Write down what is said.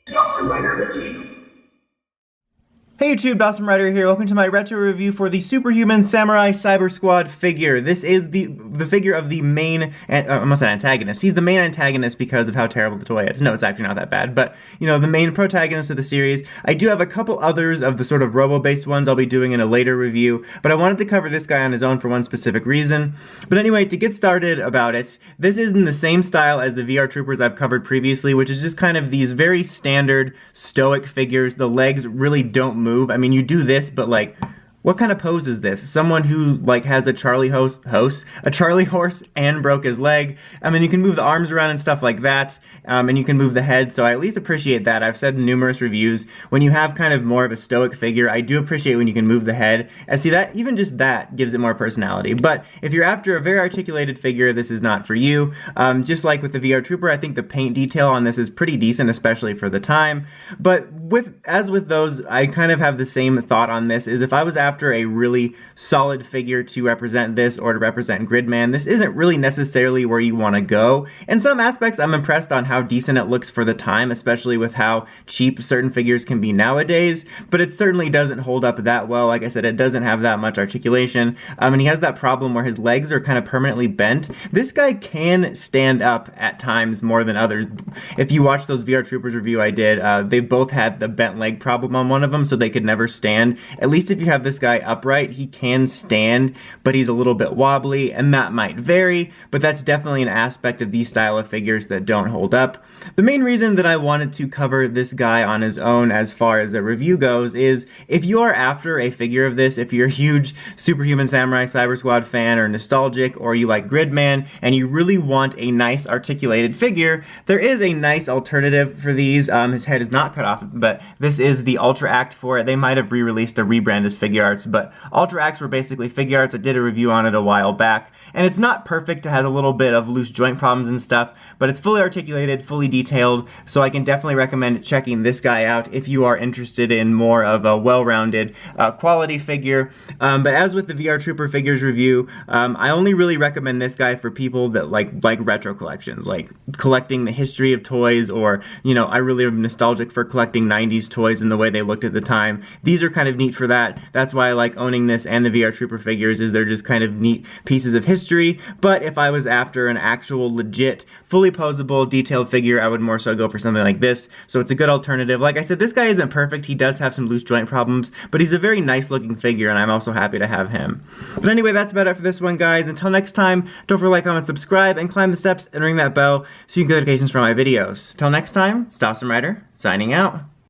Dawson Rider Review. Hey YouTube, Dawson Rider here. Welcome to my retro review for the Superhuman Samurai Syber-Squad figure. This is the figure of the main, almost an antagonist. He's the main antagonist because of how terrible the toy is. No, it's actually not that bad, but, you know, the main protagonist of the series. I do have a couple others of the sort of robo-based ones I'll be doing in a later review, but I wanted to cover this guy on his own for one specific reason. But anyway, to get started about it, this is in the same style as the VR Troopers I've covered previously, which is just kind of these very standard stoic figures. The legs really don't move. I mean, you do this, but like, what kind of pose is this? Someone who like has a Charlie horse and broke his leg. I mean, you can move the arms around and stuff like that, and you can move the head, so I at least appreciate that. I've said in numerous reviews, when you have kind of more of a stoic figure, I do appreciate when you can move the head, and see that, even just that gives it more personality. But if you're after a very articulated figure, this is not for you. Just like with the VR Trooper, I think the paint detail on this is pretty decent, especially for the time. But as with those, I kind of have the same thought on this, is if I was after a really solid figure to represent this or to represent Gridman, this isn't really necessarily where you want to go. In some aspects, I'm impressed on how decent it looks for the time, especially with how cheap certain figures can be nowadays, but it certainly doesn't hold up that well. Like I said, it doesn't have that much articulation, and he has that problem where his legs are kind of permanently bent. This guy can stand up at times more than others. If you watch those VR Troopers review I did, they both had the bent leg problem on one of them, so they could never stand. At least if you have this guy upright, he can stand, but he's a little bit wobbly, and that might vary, but that's definitely an aspect of these style of figures that don't hold up. The main reason that I wanted to cover this guy on his own as far as a review goes is if you are after a figure of this, if you're a huge Superhuman Samurai Syber-Squad fan or nostalgic, or you like Gridman, and you really want a nice articulated figure, there is a nice alternative for these. His head is not cut off, but this is the Ultra Act for it. They might have re-released a rebrand as Figure Arts, but Ultra Acts were basically Figure Arts. I did a review on it a while back, and it's not perfect. It has a little bit of loose joint problems and stuff, but it's fully articulated, fully detailed, so I can definitely recommend checking this guy out if you are interested in more of a well-rounded quality figure. But as with the VR Trooper figures review, I only really recommend this guy for people that like retro collections, like collecting the history of toys, or, you know, I really am nostalgic for collecting 90s toys and the way they looked at the time. These are kind of neat for that. That's why I like owning this and the VR Trooper figures, is they're just kind of neat pieces of history. But if I was after an actual legit, fully posable, detailed figure, I would more so go for something like this. So it's a good alternative. Like I said, this guy isn't perfect. He does have some loose joint problems, but he's a very nice looking figure, and I'm also happy to have him. But anyway, that's about it for this one, guys. Until next time, don't forget to like, comment, subscribe, and climb the steps and ring that bell so you can get notifications for my videos. Till next time, it's Dawson Rider, signing out.